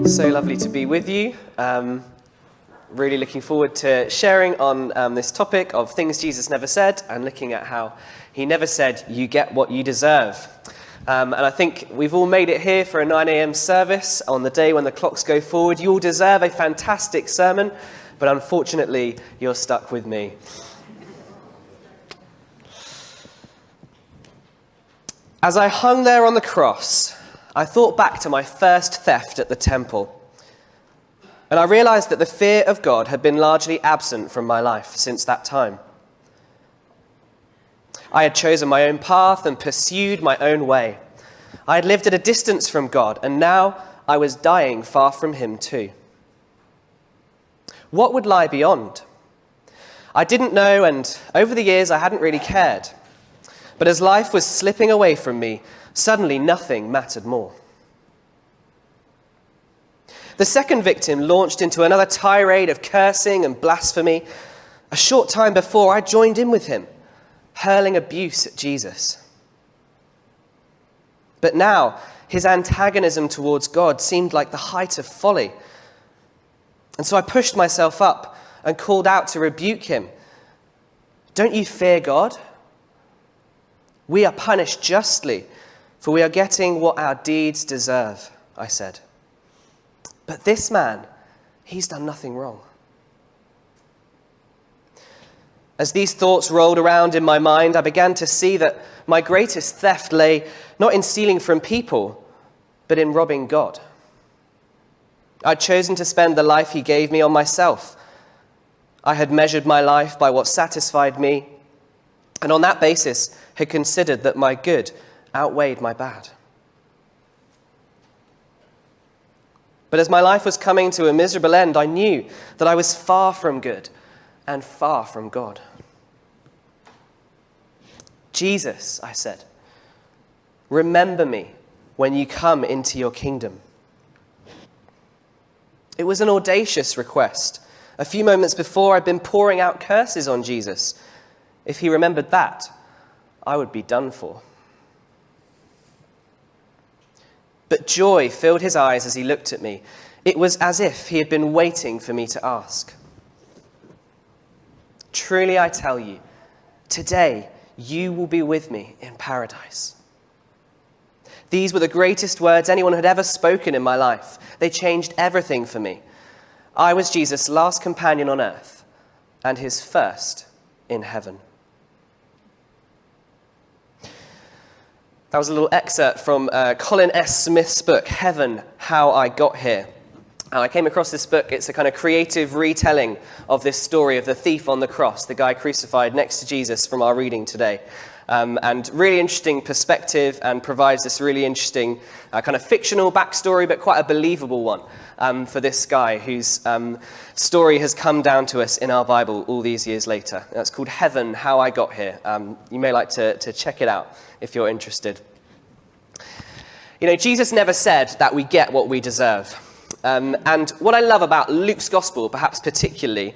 So lovely to be with you. Really looking forward to sharing on this topic of things Jesus never said and looking at how he never said, you get what you deserve. And I think we've all made it here for a 9 a.m. service on the day when the clocks go forward. You all deserve a fantastic sermon, but unfortunately, you're stuck with me. As I hung there on the cross, I thought back to my first theft at the temple. And I realized that the fear of God had been largely absent from my life since that time. I had chosen my own path and pursued my own way. I had lived at a distance from God, and now I was dying far from him too. What would lie beyond? I didn't know, and over the years I hadn't really cared. But as life was slipping away from me, suddenly nothing mattered more. The second victim launched into another tirade of cursing and blasphemy. A short time before, I joined in with him, hurling abuse at Jesus. But now, his antagonism towards God seemed like the height of folly. And so I pushed myself up and called out to rebuke him. Don't you fear God? We are punished justly, for we are getting what our deeds deserve, I said. But this man, he's done nothing wrong. As these thoughts rolled around in my mind, I began to see that my greatest theft lay not in stealing from people, but in robbing God. I'd chosen to spend the life he gave me on myself. I had measured my life by what satisfied me, and on that basis had considered that my good outweighed my bad. But as my life was coming to a miserable end, I knew that I was far from good and far from God. Jesus, I said, remember me when you come into your kingdom. It was an audacious request. A few moments before, I'd been pouring out curses on Jesus. If he remembered that, I would be done for. But joy filled his eyes as he looked at me. It was as if he had been waiting for me to ask. Truly I tell you, today you will be with me in paradise. These were the greatest words anyone had ever spoken in my life. They changed everything for me. I was Jesus' last companion on earth and his first in heaven. That was a little excerpt from Colin S. Smith's book, Heaven, How I Got Here. And I came across this book. It's a kind of creative retelling of this story of the thief on the cross, the guy crucified next to Jesus from our reading today. And really interesting perspective and provides this really interesting kind of fictional backstory, but quite a believable one for this guy whose story has come down to us in our Bible all these years later. That's called Heaven, How I Got Here. You may like to check it out if you're interested. You know, Jesus never said that we get what we deserve. And what I love about Luke's gospel, perhaps particularly,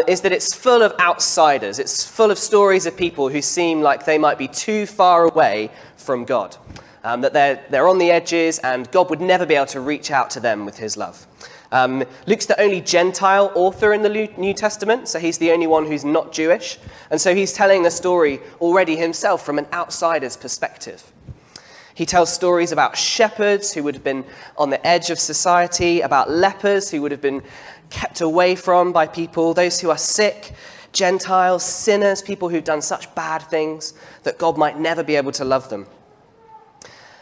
is that it's full of outsiders. It's full of stories of people who seem like they might be too far away from God, that they're on the edges and God would never be able to reach out to them with his love. Luke's the only Gentile author in the New Testament, so he's the only one who's not Jewish. And so he's telling the story already himself from an outsider's perspective. He tells stories about shepherds who would have been on the edge of society, about lepers who would have been kept away from by people, those who are sick, Gentiles, sinners, people who've done such bad things that God might never be able to love them.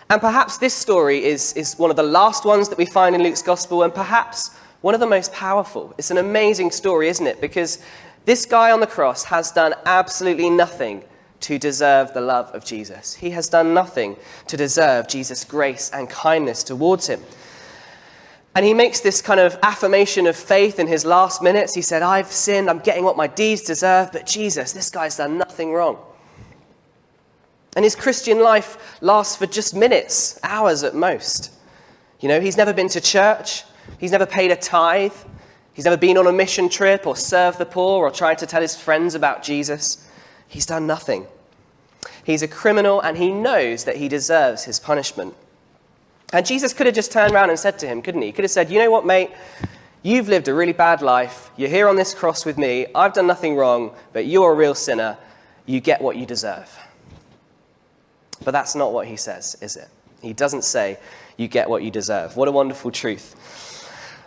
And perhaps this story is one of the last ones that we find in Luke's gospel, and perhaps one of the most powerful. It's an amazing story, isn't it? Because this guy on the cross has done absolutely nothing to deserve the love of Jesus. He has done nothing to deserve Jesus' grace and kindness towards him. And he makes this kind of affirmation of faith in his last minutes. He said, I've sinned, I'm getting what my deeds deserve, but Jesus, this guy's done nothing wrong. And his Christian life lasts for just minutes, hours at most. You know, he's never been to church. He's never paid a tithe. He's never been on a mission trip or served the poor or tried to tell his friends about Jesus. He's done nothing. He's a criminal and he knows that he deserves his punishment. And Jesus could have just turned around and said to him, couldn't he? He could have said, you know what, mate? You've lived a really bad life. You're here on this cross with me. I've done nothing wrong, but you're a real sinner. You get what you deserve. But that's not what he says, is it? He doesn't say, you get what you deserve. What a wonderful truth.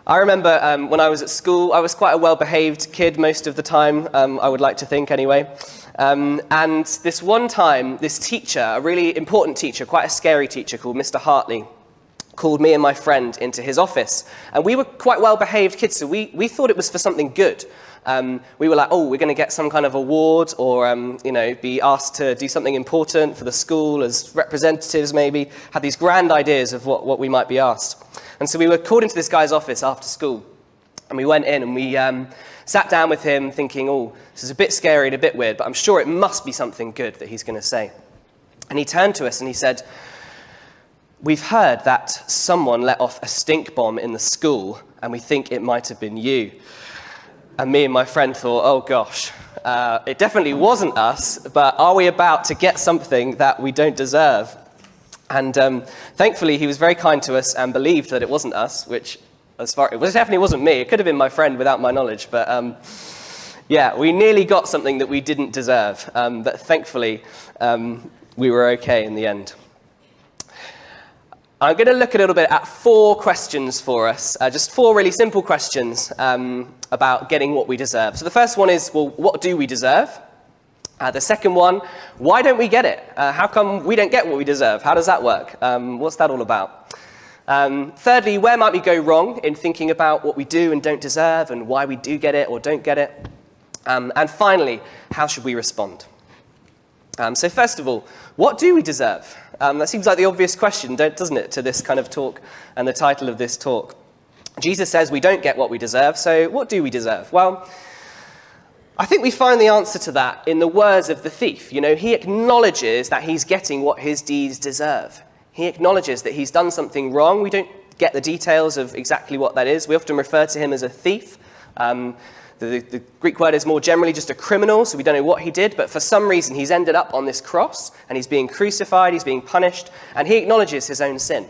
I remember when I was at school, I was quite a well-behaved kid most of the time, I would like to think anyway. And this one time, this teacher, a really important teacher, quite a scary teacher called Mr. Hartley, called me and my friend into his office. And we were quite well-behaved kids, so we thought it was for something good. We were like, oh, we're going to get some kind of award or, be asked to do something important for the school as representatives maybe. Had these grand ideas of what we might be asked. And so we were called into this guy's office after school. And we went in and we sat down with him thinking, oh, this is a bit scary and a bit weird, but I'm sure it must be something good that he's going to say. And he turned to us and he said, we've heard that someone let off a stink bomb in the school and we think it might have been you. And me and my friend thought, oh gosh, it definitely wasn't us, but are we about to get something that we don't deserve? And thankfully, he was very kind to us and believed that it wasn't us, which it definitely wasn't me. It could have been my friend without my knowledge. But we nearly got something that we didn't deserve. But thankfully, we were okay in the end. I'm going to look a little bit at 4 questions for us, just 4 really simple questions about getting what we deserve. So the first one is, well, what do we deserve? The second one, why don't we get it? How come we don't get what we deserve? How does that work? What's that all about? Thirdly, where might we go wrong in thinking about what we do and don't deserve and why we do get it or don't get it? And finally, how should we respond? So first of all, what do we deserve? That seems like the obvious question, doesn't it, to this kind of talk and the title of this talk. Jesus says we don't get what we deserve, so what do we deserve? Well, I think we find the answer to that in the words of the thief. He acknowledges that he's getting what his deeds deserve. He acknowledges that he's done something wrong. We don't get the details of exactly what that is. We often refer to him as a thief. The Greek word is more generally just a criminal, so we don't know what he did, but for some reason he's ended up on this cross, and he's being crucified, he's being punished, and he acknowledges his own sin.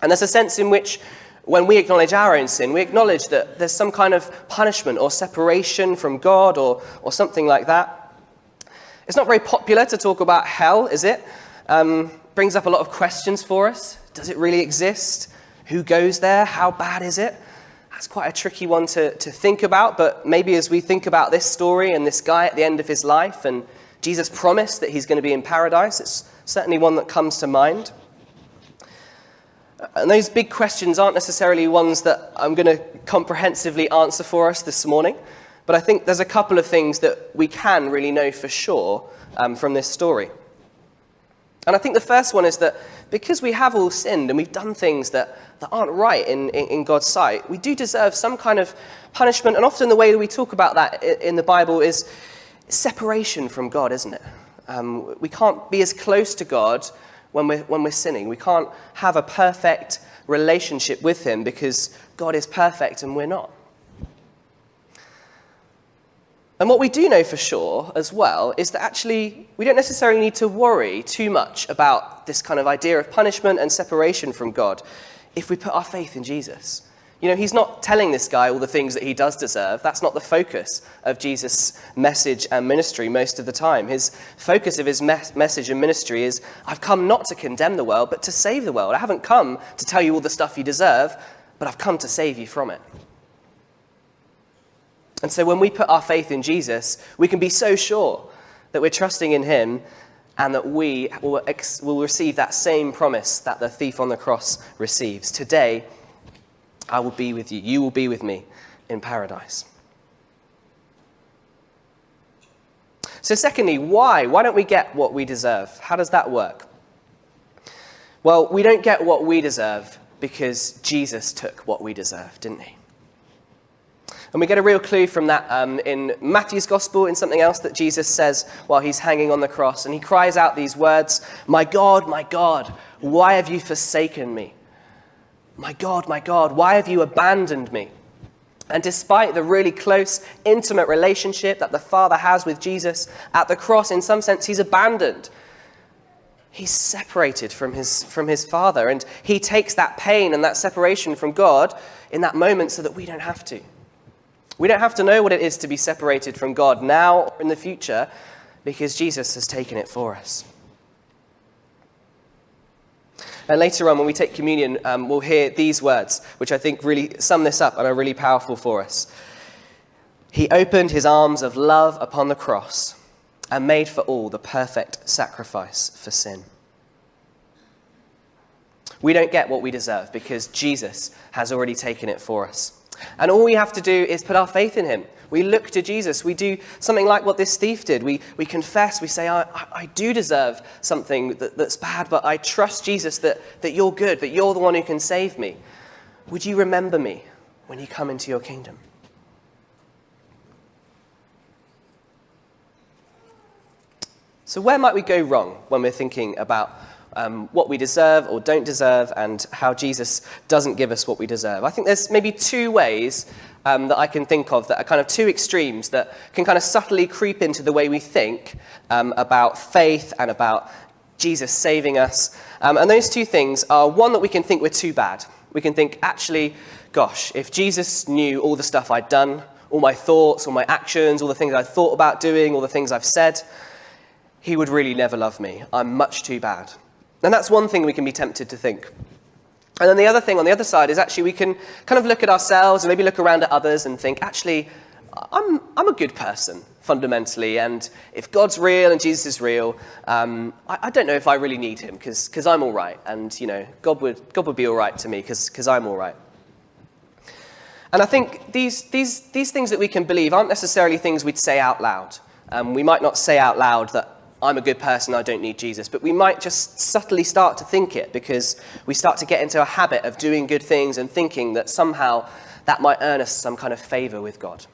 And there's a sense in which when we acknowledge our own sin, we acknowledge that there's some kind of punishment or separation from God or something like that. It's not very popular to talk about hell, is it? Brings up a lot of questions for us. Does it really exist? Who goes there? How bad is it? That's quite a tricky one to think about, but maybe as we think about this story and this guy at the end of his life and Jesus' promise that he's going to be in paradise, it's certainly one that comes to mind. And those big questions aren't necessarily ones that I'm going to comprehensively answer for us this morning, but I think there's a couple of things that we can really know for sure from this story. And I think the first one is that because we have all sinned and we've done things that aren't right in God's sight, we do deserve some kind of punishment. And often the way that we talk about that in the Bible is separation from God, isn't it? We can't be as close to God when we're sinning. We can't have a perfect relationship with him because God is perfect and we're not. And what we do know for sure as well is that actually we don't necessarily need to worry too much about this kind of idea of punishment and separation from God if we put our faith in Jesus. He's not telling this guy all the things that he does deserve. That's not the focus of Jesus' message and ministry most of the time. His focus of his message and ministry is, I've come not to condemn the world, but to save the world. I haven't come to tell you all the stuff you deserve, but I've come to save you from it. And so when we put our faith in Jesus, we can be so sure that we're trusting in him and that we will receive that same promise that the thief on the cross receives. Today, I will be with you. You will be with me in paradise. So secondly, why? Why don't we get what we deserve? How does that work? Well, we don't get what we deserve because Jesus took what we deserve, didn't he? And we get a real clue from that in Matthew's gospel, in something else that Jesus says while he's hanging on the cross. And he cries out these words, my God, why have you forsaken me? My God, why have you abandoned me? And despite the really close, intimate relationship that the Father has with Jesus, at the cross, in some sense, he's abandoned. He's separated from his Father, and he takes that pain and that separation from God in that moment so that we don't have to. We don't have to know what it is to be separated from God now or in the future, because Jesus has taken it for us. And later on, when we take communion, we'll hear these words, which I think really sum this up and are really powerful for us. He opened his arms of love upon the cross and made for all the perfect sacrifice for sin. We don't get what we deserve because Jesus has already taken it for us. And all we have to do is put our faith in him. We look to Jesus. We do something like what this thief did. We confess. We say, I do deserve something that's bad, but I trust Jesus that you're good, that you're the one who can save me. Would you remember me when you come into your kingdom? So where might we go wrong when we're thinking about what we deserve or don't deserve and how Jesus doesn't give us what we deserve? I think there's maybe two ways that I can think of that are kind of two extremes that can kind of subtly creep into the way we think about faith and about Jesus saving us. And those two things are one that we can think we're too bad. We can think, actually, gosh, if Jesus knew all the stuff I'd done, all my thoughts, all my actions, all the things I thought about doing, all the things I've said, he would really never love me. I'm much too bad. And that's one thing we can be tempted to think. And then the other thing on the other side is actually we can kind of look at ourselves and maybe look around at others and think, actually, I'm a good person, fundamentally. And if God's real and Jesus is real, I don't know if I really need him because I'm all right. And, God would be all right to me because I'm all right. And I think these things that we can believe aren't necessarily things we'd say out loud. We might not say out loud that I'm a good person, I don't need Jesus. But we might just subtly start to think it because we start to get into a habit of doing good things and thinking that somehow that might earn us some kind of favor with God.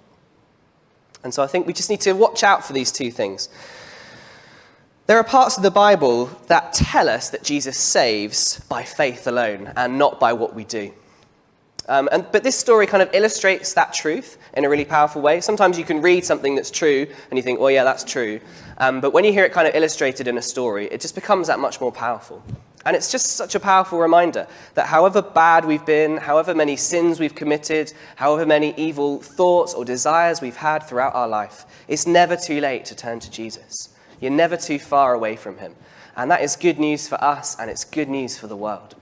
And so I think we just need to watch out for these two things. There are parts of the Bible that tell us that Jesus saves by faith alone and not by what we do. But this story kind of illustrates that truth in a really powerful way. Sometimes you can read something that's true and you think, well, yeah, that's true. But when you hear it kind of illustrated in a story, it just becomes that much more powerful. And it's just such a powerful reminder that however bad we've been, however many sins we've committed, however many evil thoughts or desires we've had throughout our life, it's never too late to turn to Jesus. You're never too far away from him. And that is good news for us, and it's good news for the world.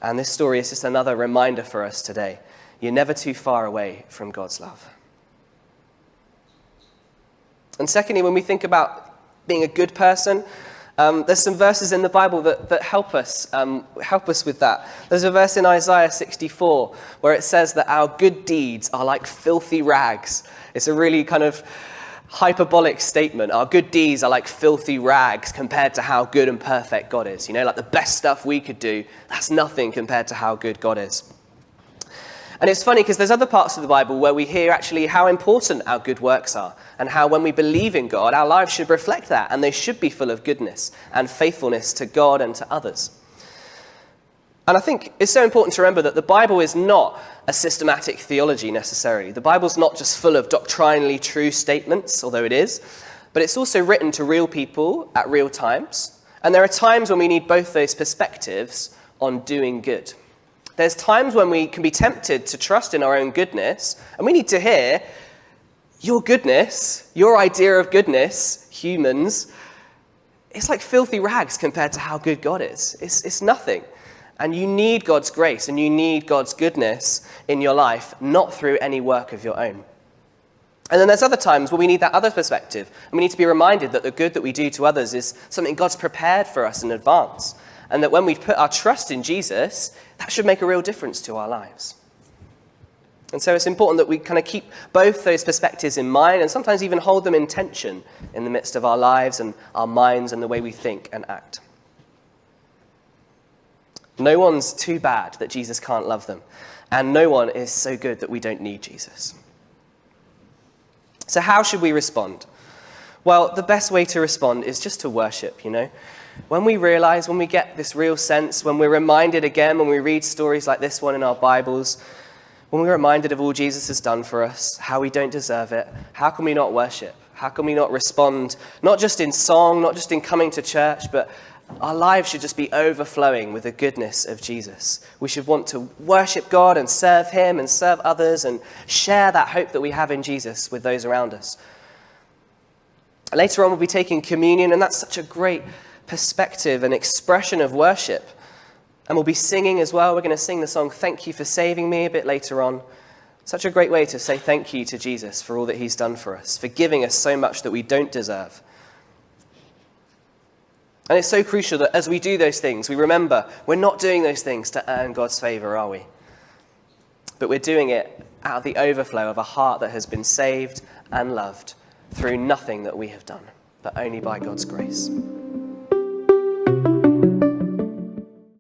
And this story is just another reminder for us today. You're never too far away from God's love. And secondly, when we think about being a good person, there's some verses in the Bible that help us with that. There's a verse in Isaiah 64 where it says that our good deeds are like filthy rags. It's a really kind of hyperbolic statement. Our good deeds are like filthy rags compared to how good and perfect God is. Like the best stuff we could do, that's nothing compared to how good God is. And it's funny because there's other parts of the Bible where we hear actually how important our good works are and how when we believe in God, our lives should reflect that and they should be full of goodness and faithfulness to God and to others. And I think it's so important to remember that the Bible is not a systematic theology necessarily. The Bible's not just full of doctrinally true statements, although it is, but it's also written to real people at real times. And there are times when we need both those perspectives on doing good. There's times when we can be tempted to trust in our own goodness, and we need to hear, your goodness, your idea of goodness, humans, it's like filthy rags compared to how good God is. It's nothing. And you need God's grace and you need God's goodness in your life, not through any work of your own. And then there's other times where we need that other perspective. And we need to be reminded that the good that we do to others is something God's prepared for us in advance. And that when we put our trust in Jesus, that should make a real difference to our lives. And so it's important that we kind of keep both those perspectives in mind and sometimes even hold them in tension in the midst of our lives and our minds and the way we think and act. No one's too bad that Jesus can't love them. And no one is so good that we don't need Jesus. So how should we respond? Well, the best way to respond is just to worship, When we realize, when we get this real sense, when we're reminded again, when we read stories like this one in our Bibles, when we're reminded of all Jesus has done for us, how we don't deserve it, how can we not worship? How can we not respond, not just in song, not just in coming to church, but Our lives should just be overflowing with the goodness of Jesus. We should want to worship God and serve him and serve others and share that hope that we have in Jesus with those around us. Later on, we'll be taking communion, and that's such a great perspective and expression of worship. And we'll be singing as well. We're going to sing the song, "Thank You for Saving Me," a bit later on. Such a great way to say thank you to Jesus for all that he's done for us, for giving us so much that we don't deserve. And it's so crucial that as we do those things, we remember we're not doing those things to earn God's favor, are we? But we're doing it out of the overflow of a heart that has been saved and loved through nothing that we have done, but only by God's grace.